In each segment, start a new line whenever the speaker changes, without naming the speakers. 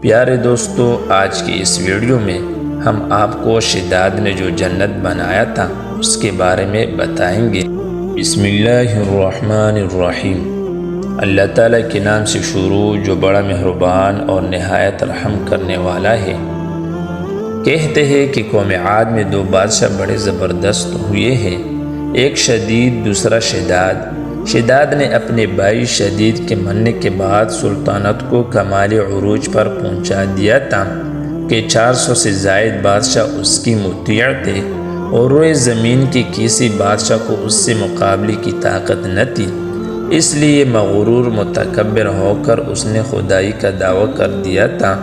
پیارے دوستو، آج کی اس ویڈیو میں ہم آپ کو شداد نے جو جنت بنایا تھا اس کے بارے میں بتائیں گے۔ بسم اللہ الرحمن الرحیم۔ اللہ تعالیٰ کے نام سے شروع جو بڑا مہربان اور نہایت رحم کرنے والا ہے۔ کہتے ہیں کہ قوم عاد میں دو بادشاہ بڑے زبردست ہوئے ہیں، ایک شدید دوسرا شداد۔ شداد نے اپنے بھائی شدید کے مرنے کے بعد سلطنت کو کمال عروج پر پہنچا دیا تھا کہ 400 سے زائد بادشاہ اس کی مطیع تھے اور روئے زمین کے کسی بادشاہ کو اس سے مقابلے کی طاقت نہ تھی۔ اس لیے مغرور متکبر ہو کر اس نے خدائی کا دعویٰ کر دیا تھا۔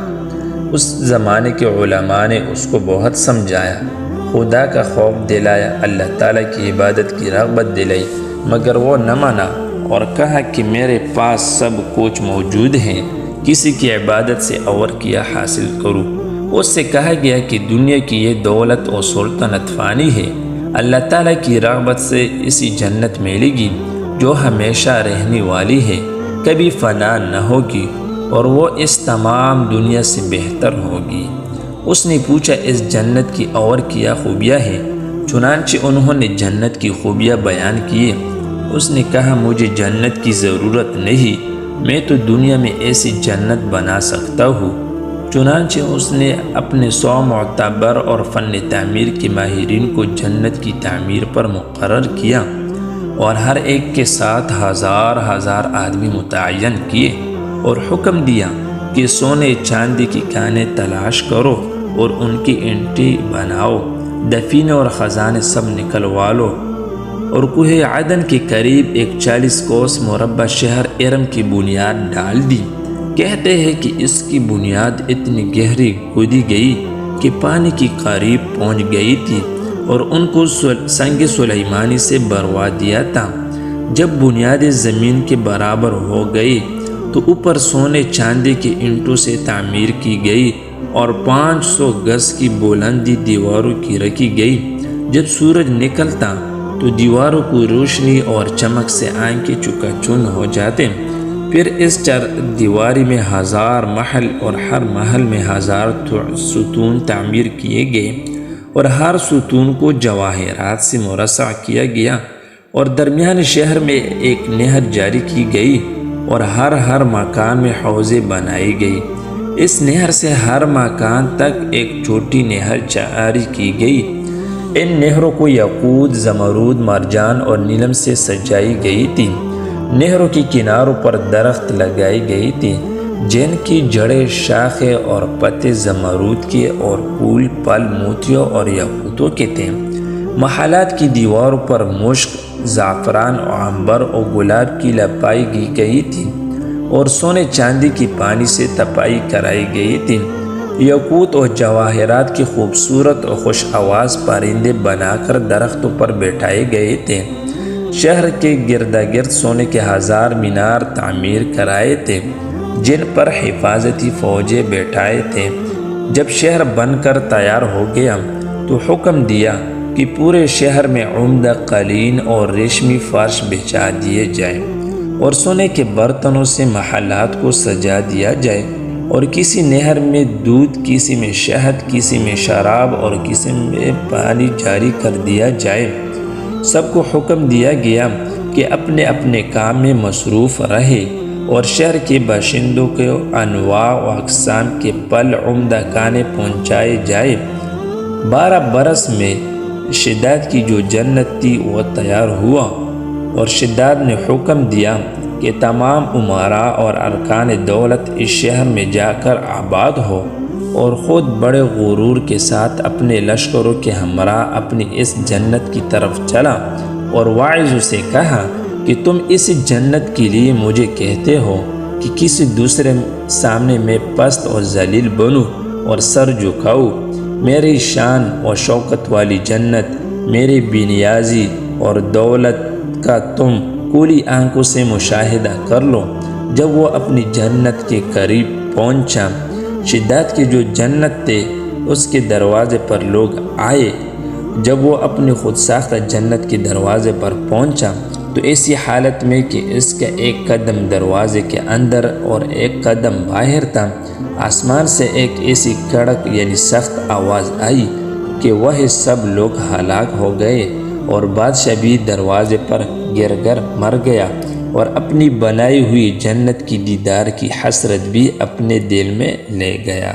اس زمانے کے علماء نے اس کو بہت سمجھایا، خدا کا خوف دلایا، اللہ تعالیٰ کی عبادت کی رغبت دلائی، مگر وہ نہ مانا اور کہا کہ میرے پاس سب کچھ موجود ہیں، کسی کی عبادت سے اور کیا حاصل کروں۔ اس سے کہا گیا کہ دنیا کی یہ دولت اور سلطنت فانی ہے، اللہ تعالیٰ کی رغبت سے اسی جنت ملے گی جو ہمیشہ رہنے والی ہے، کبھی فنا نہ ہوگی اور وہ اس تمام دنیا سے بہتر ہوگی۔ اس نے پوچھا اس جنت کی اور کیا خوبیاں ہیں؟ چنانچہ انہوں نے جنت کی خوبیاں بیان کیے۔ اس نے کہا مجھے جنت کی ضرورت نہیں، میں تو دنیا میں ایسی جنت بنا سکتا ہوں۔ چنانچہ اس نے اپنے 100 معتبر اور فن تعمیر کے ماہرین کو جنت کی تعمیر پر مقرر کیا اور ہر ایک کے ساتھ ہزار آدمی متعین کیے اور حکم دیا کہ سونے چاندی کی کانیں تلاش کرو اور ان کی اینٹیں بناؤ، دفینے اور خزانے سب نکلوا لو، اور کوہ عدن کے قریب ایک 40 کوس مربع شہر ارم کی بنیاد ڈال دی۔ کہتے ہیں کہ اس کی بنیاد اتنی گہری کھودی گئی کہ پانی کی قریب پہنچ گئی تھی اور ان کو سنگ سلیمانی سے بھروا دیا تھا۔ جب بنیاد زمین کے برابر ہو گئی تو اوپر سونے چاندی کے اینٹوں سے تعمیر کی گئی اور 500 گز کی بلندی دیواروں کی رکھی گئی۔ جب سورج نکلتا تو دیواروں کو روشنی اور چمک سے آنکھیں چکا چون ہو جاتے۔ پھر اس دیواری میں 1000 محل اور ہر محل میں 1000 ستون تعمیر کیے گئے اور ہر ستون کو جواہرات سے مرصع کیا گیا، اور درمیان شہر میں ایک نہر جاری کی گئی اور ہر مکان میں حوضیں بنائی گئی۔ اس نہر سے ہر مکان تک ایک چھوٹی نہر جاری کی گئی۔ ان نہروں کو یاقوت، زمرد، مرجان اور نیلم سے سجائی گئی تھی۔ نہروں کے کناروں پر درخت لگائی گئی تھی جن کی جڑیں، شاخیں اور پتے زمرد کے اور پھول پھل موتیوں اور یاقوتوں کے تھے۔ محلات کی دیواروں پر مشک، زعفران، عنبر اور گلاب کی لپائی کی گئی تھی اور سونے چاندی کی پانی سے تپائی کرائی گئی تھی۔ یاقوت اور جواہرات کی خوبصورت اور خوش آواز پرندے بنا کر درختوں پر بٹھائے گئے تھے۔ شہر کے گردا گرد سونے کے 1000 مینار تعمیر کرائے تھے جن پر حفاظتی فوجیں بیٹھائے تھے۔ جب شہر بن کر تیار ہو گیا تو حکم دیا کہ پورے شہر میں عمدہ قالین اور ریشمی فرش بچھا دیے جائیں اور سونے کے برتنوں سے محلات کو سجا دیا جائے، اور کسی نہر میں دودھ، کسی میں شہد، کسی میں شراب اور کسی میں پانی جاری کر دیا جائے۔ سب کو حکم دیا گیا کہ اپنے اپنے کام میں مصروف رہے اور شہر کے باشندوں کو انواع و اقسام کے پھل، عمدہ کھانے پہنچائے جائے۔ 12 برس میں شداد کی جو جنت تھی وہ تیار ہوا، اور شداد نے حکم دیا کہ تمام امراء اور ارکان دولت اس شہر میں جا کر آباد ہو، اور خود بڑے غرور کے ساتھ اپنے لشکروں کے ہمراہ اپنی اس جنت کی طرف چلا، اور واعظ سے کہا کہ تم اس جنت کے لیے مجھے کہتے ہو کہ کسی دوسرے سامنے میں پست اور ذلیل بنوں اور سر جھکاؤں؟ میری شان و شوکت والی جنت، میری بے نیازی اور دولت کا تم کھلی آنکھوں سے مشاہدہ کر لو۔ جب وہ اپنی جنت کے قریب پہنچا، شداد کی جو جنت تھے اس کے دروازے پر لوگ آئے۔ جب وہ اپنی خود ساختہ جنت کے دروازے پر پہنچا تو ایسی حالت میں کہ اس کا ایک قدم دروازے کے اندر اور ایک قدم باہر تھا، آسمان سے ایک ایسی کڑک یعنی سخت آواز آئی کہ وہ سب لوگ ہلاک ہو گئے، اور بادشاہ بھی دروازے پر گر کر مر گیا، اور اپنی بنائی ہوئی جنت کی دیدار کی حسرت بھی اپنے دل میں لے گیا۔